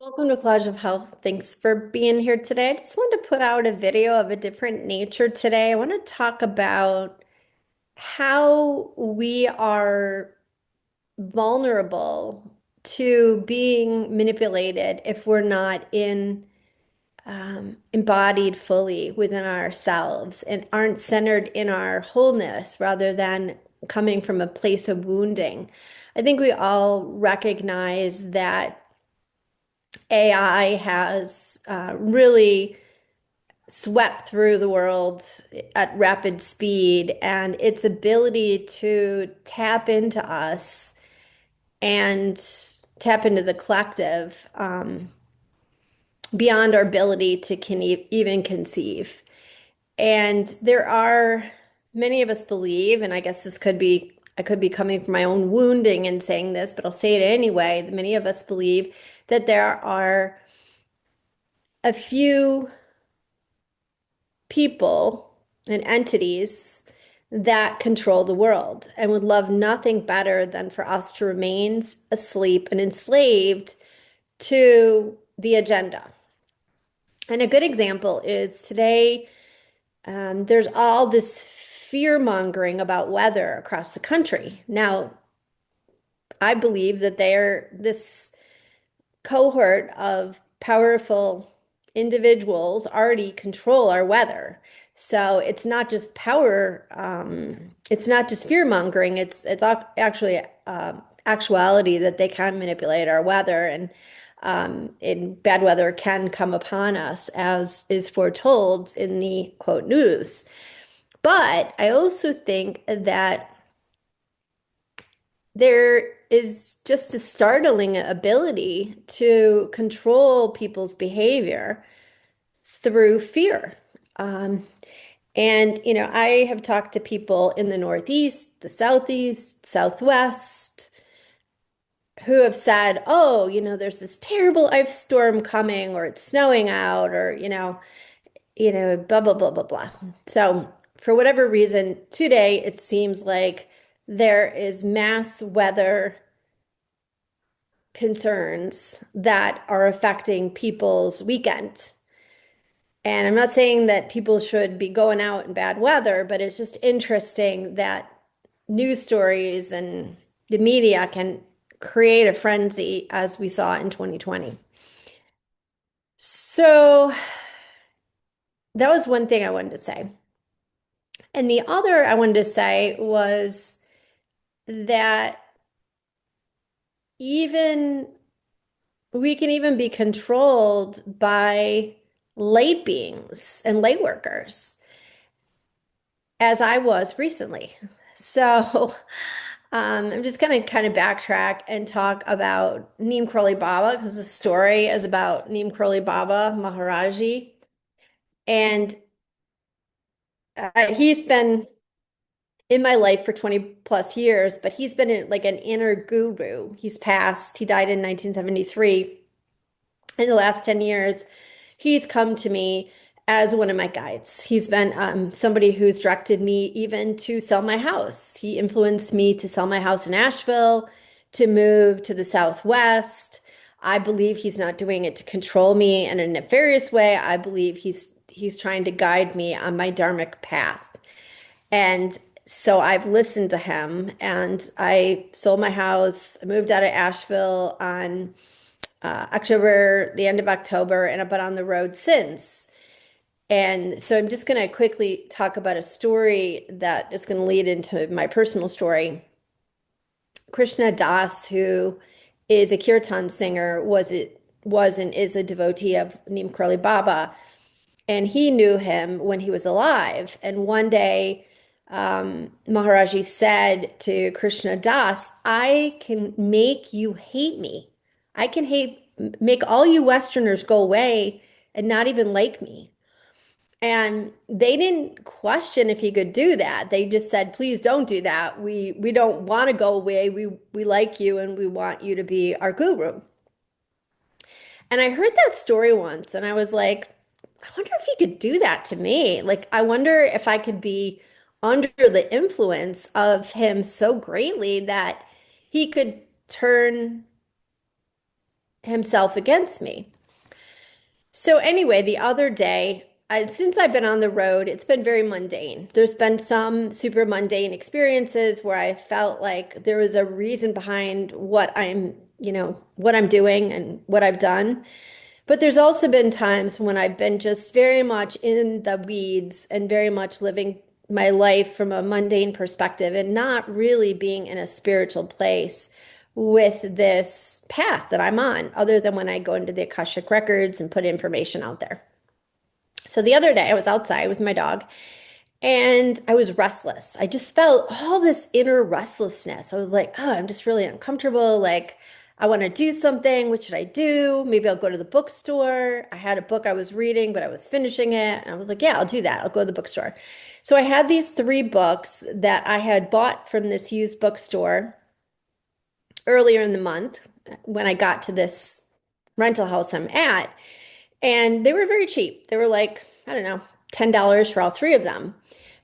Welcome to Collage of Health. Thanks for being here today. I just wanted to put out a video of a different nature today. I want to talk about how we are vulnerable to being manipulated if we're not embodied fully within ourselves and aren't centered in our wholeness rather than coming from a place of wounding. I think we all recognize that AI has really swept through the world at rapid speed, and its ability to tap into us and tap into the collective beyond our ability to even conceive. And there are many of us believe, and I guess I could be coming from my own wounding and saying this, but I'll say it anyway. Many of us believe that there are a few people and entities that control the world and would love nothing better than for us to remain asleep and enslaved to the agenda. And a good example is today, there's all this fear mongering about weather across the country. Now, I believe that this cohort of powerful individuals already control our weather. So it's not just power, it's not just fear mongering, actually actuality that they can manipulate our weather and bad weather can come upon us as is foretold in the quote news. But I also think that there is just a startling ability to control people's behavior through fear. Um, I have talked to people in the Northeast, the Southeast, Southwest, who have said, oh, there's this terrible ice storm coming, or it's snowing out, or, blah, blah, blah, blah, blah. So, for whatever reason, today it seems like there is mass weather concerns that are affecting people's weekend. And I'm not saying that people should be going out in bad weather, but it's just interesting that news stories and the media can create a frenzy as we saw in 2020. So that was one thing I wanted to say. And the other I wanted to say was that even we can even be controlled by late beings and late workers, as I was recently. So I'm just going to kind of backtrack and talk about Neem Karoli Baba because the story is about Neem Karoli Baba Maharaji. And he's been in my life for 20 plus years, but he's been like an inner guru. He's passed, he died in 1973. In the last 10 years, he's come to me as one of my guides. He's been somebody who's directed me even to sell my house. He influenced me to sell my house in Asheville, to move to the Southwest. I believe he's not doing it to control me in a nefarious way. I believe he's trying to guide me on my dharmic path. And so I've listened to him and I sold my house. I moved out of Asheville on the end of October, and I've been on the road since. And so I'm just going to quickly talk about a story that is going to lead into my personal story. Krishna Das, who is a kirtan singer, was and is a devotee of Neem Karoli Baba, and he knew him when he was alive. And one day, Maharaji said to Krishna Das, "I can make you hate me. I can make all you Westerners go away and not even like me." And they didn't question if he could do that. They just said, "Please don't do that. We don't want to go away. We like you and we want you to be our guru." And I heard that story once and I was like, I wonder if he could do that to me. Like, I wonder if I could be under the influence of him so greatly that he could turn himself against me. So anyway, the other day, since I've been on the road, it's been very mundane. There's been some super mundane experiences where I felt like there was a reason behind what I'm doing and what I've done. But there's also been times when I've been just very much in the weeds and very much living my life from a mundane perspective and not really being in a spiritual place with this path that I'm on, other than when I go into the Akashic records and put information out there. So the other day I was outside with my dog and I was restless. I just felt all this inner restlessness. I was like, oh, I'm just really uncomfortable. Like, I want to do something. What should I do? Maybe I'll go to the bookstore. I had a book I was reading, but I was finishing it. And I was like, yeah, I'll do that. I'll go to the bookstore. So I had these three books that I had bought from this used bookstore earlier in the month when I got to this rental house I'm at. And they were very cheap. They were like, I don't know, $10 for all three of them.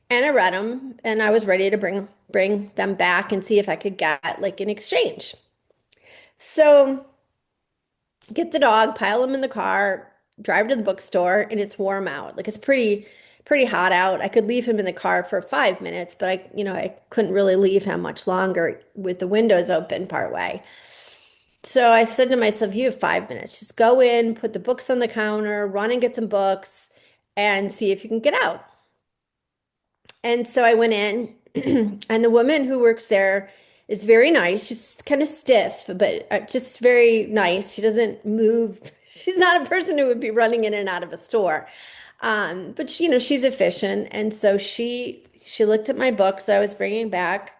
And I read them and I was ready to bring them back and see if I could get like an exchange. So get the dog, pile him in the car, drive to the bookstore, and it's warm out. Like it's pretty hot out. I could leave him in the car for 5 minutes, but I couldn't really leave him much longer with the windows open part way. So I said to myself, you have 5 minutes. Just go in, put the books on the counter, run and get some books, and see if you can get out. And so I went in, and the woman who works there is very nice. She's kind of stiff, but just very nice. She doesn't move. She's not a person who would be running in and out of a store. But she's efficient. And so she looked at my books I was bringing back,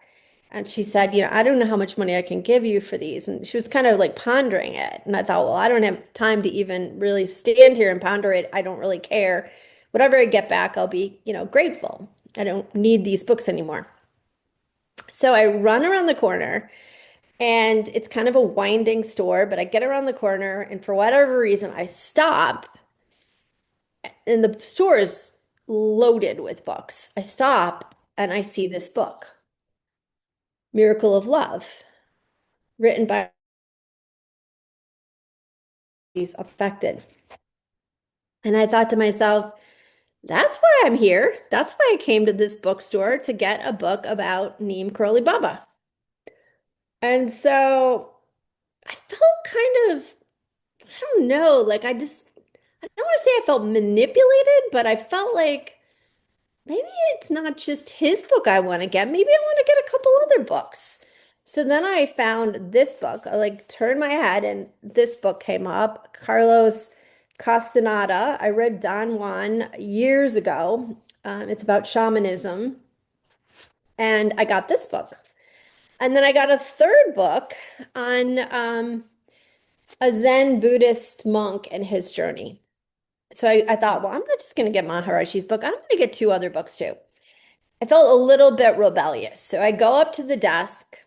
and she said, I don't know how much money I can give you for these. And she was kind of like pondering it. And I thought, well, I don't have time to even really stand here and ponder it. I don't really care. Whatever I get back, I'll be, grateful. I don't need these books anymore. So I run around the corner and it's kind of a winding store, but I get around the corner and for whatever reason, I stop and the store is loaded with books. I stop and I see this book, Miracle of Love, written by these affected. And I thought to myself, that's why I'm here. That's why I came to this bookstore to get a book about Neem Karoli Baba. And so I felt kind of, I don't know, like I don't want to say I felt manipulated, but I felt like maybe it's not just his book I want to get. Maybe I want to get a couple other books. So then I found this book. I like turned my head and this book came up, Carlos Castaneda. I read Don Juan years ago. It's about shamanism. And I got this book. And then I got a third book on a Zen Buddhist monk and his journey. So I thought, well, I'm not just going to get Maharaji's book. I'm going to get two other books too. I felt a little bit rebellious. So I go up to the desk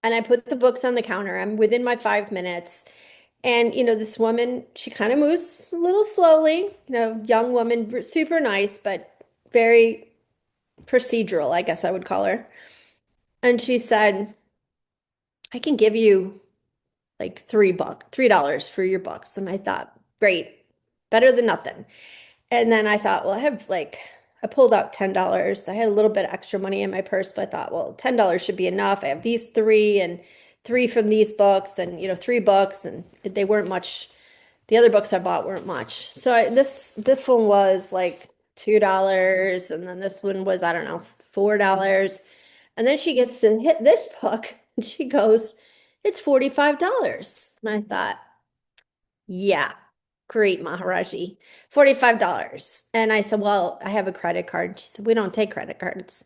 and I put the books on the counter. I'm within my 5 minutes. And, this woman, she kind of moves a little slowly, young woman, super nice, but very procedural, I guess I would call her. And she said, I can give you like $3 for your books. And I thought, great, better than nothing. And then I thought, well, I pulled out $10. I had a little bit of extra money in my purse, but I thought, well, $10 should be enough. I have these three and three from these books and, three books and they weren't much. The other books I bought weren't much. So this one was like $2 and then this one was, I don't know, $4. And then she gets to hit this book and she goes, it's $45. And I thought, yeah, great, Maharaji. $45. And I said, well, I have a credit card. She said, we don't take credit cards.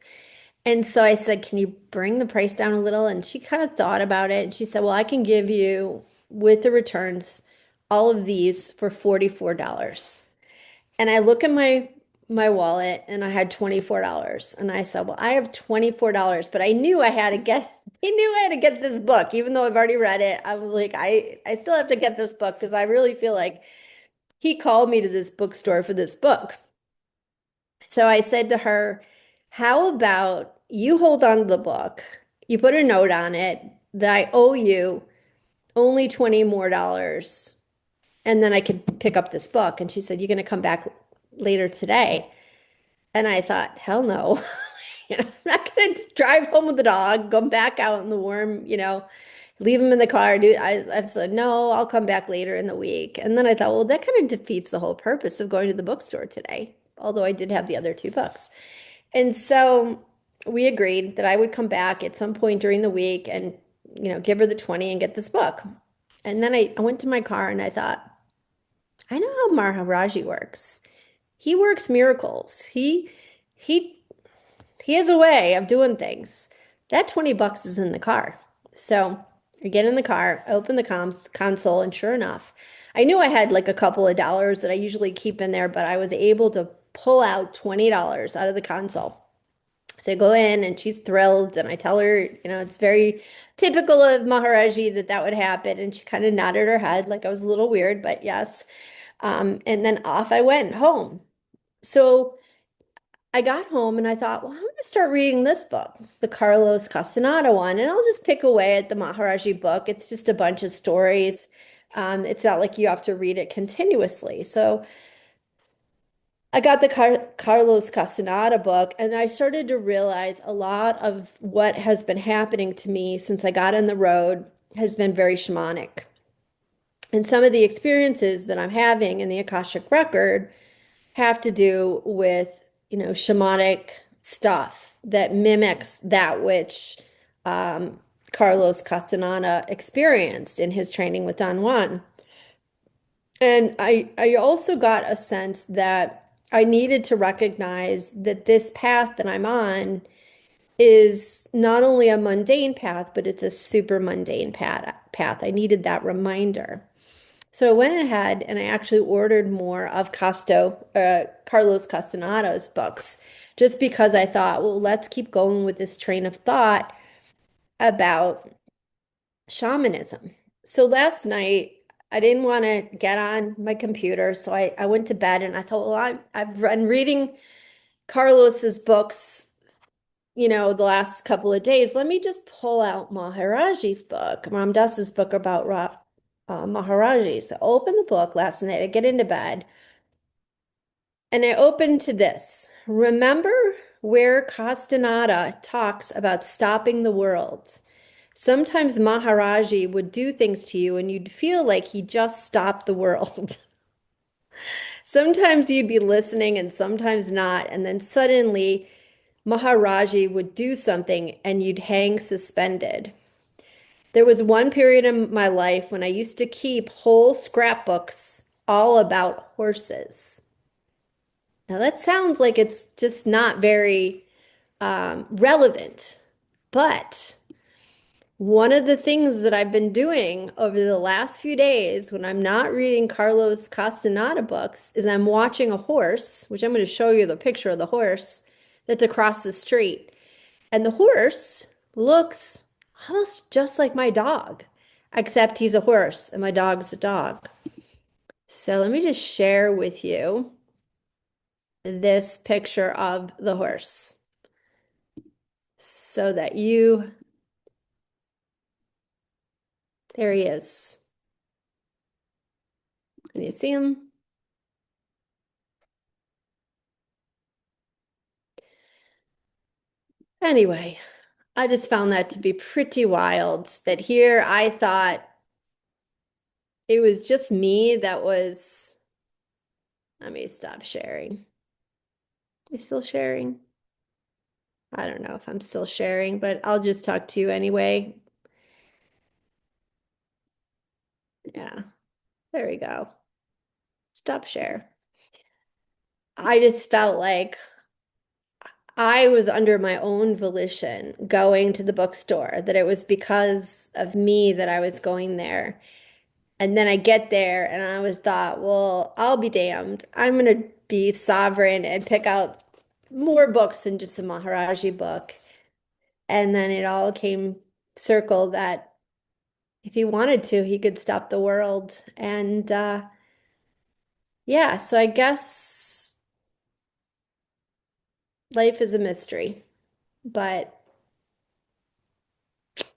And so I said, can you bring the price down a little? And she kind of thought about it. And she said, well, I can give you with the returns all of these for $44. And I look at my wallet and I had $24. And I said, well, I have $24, but I knew I had to get this book, even though I've already read it. I was like, I still have to get this book because I really feel like he called me to this bookstore for this book. So I said to her, how about you hold on to the book? You put a note on it that I owe you only 20 more dollars, and then I could pick up this book. And she said, "You're going to come back later today." And I thought, hell no. I'm not going to drive home with the dog, go back out in the warm, leave him in the car. Dude, I've said, no, I'll come back later in the week. And then I thought, well, that kind of defeats the whole purpose of going to the bookstore today, although I did have the other two books. And so we agreed that I would come back at some point during the week and, give her the 20 and get this book. And then I went to my car and I thought, I know how Maharaji works. He works miracles. He he has a way of doing things. That 20 bucks is in the car. So I get in the car, open the console, and sure enough, I knew I had like a couple of dollars that I usually keep in there, but I was able to pull out $20 out of the console. So I go in and she's thrilled, and I tell her, it's very typical of Maharaji that that would happen. And she kind of nodded her head like I was a little weird, but yes. And then off I went home. So I got home and I thought, well, I'm going to start reading this book, the Carlos Castaneda one, and I'll just pick away at the Maharaji book. It's just a bunch of stories. It's not like you have to read it continuously. So I got the Carlos Castaneda book, and I started to realize a lot of what has been happening to me since I got on the road has been very shamanic. And some of the experiences that I'm having in the Akashic Record have to do with, shamanic stuff that mimics that which Carlos Castaneda experienced in his training with Don Juan. And I also got a sense that I needed to recognize that this path that I'm on is not only a mundane path, but it's a super mundane path. I needed that reminder. So I went ahead and I actually ordered more of Carlos Castaneda's books, just because I thought, well, let's keep going with this train of thought about shamanism. So last night, I didn't want to get on my computer, so I went to bed and I thought, well, I've been reading Carlos's books, the last couple of days. Let me just pull out Maharaji's book, Ram Dass's book about Maharaji. So I opened the book last night. I get into bed and I opened to this. Remember where Castaneda talks about stopping the world. Sometimes Maharaji would do things to you and you'd feel like he just stopped the world. Sometimes you'd be listening and sometimes not. And then suddenly Maharaji would do something and you'd hang suspended. There was one period in my life when I used to keep whole scrapbooks all about horses. Now that sounds like it's just not very relevant, but one of the things that I've been doing over the last few days when I'm not reading Carlos Castaneda books is I'm watching a horse, which I'm going to show you the picture of the horse that's across the street. And the horse looks almost just like my dog, except he's a horse and my dog's a dog. So let me just share with you this picture of the horse so that there he is. Can you see him? Anyway, I just found that to be pretty wild that here I thought it was just me that was, let me stop sharing. You still sharing? I don't know if I'm still sharing, but I'll just talk to you anyway. Yeah, there we go. Stop share. I just felt like I was under my own volition going to the bookstore, that it was because of me that I was going there. And then I get there and I was thought, well, I'll be damned. I'm going to be sovereign and pick out more books than just the Maharaji book. And then it all came circle that if he wanted to, he could stop the world. And yeah, so I guess life is a mystery, but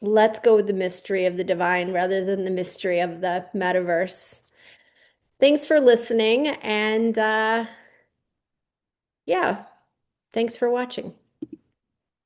let's go with the mystery of the divine rather than the mystery of the metaverse. Thanks for listening, and yeah, thanks for watching.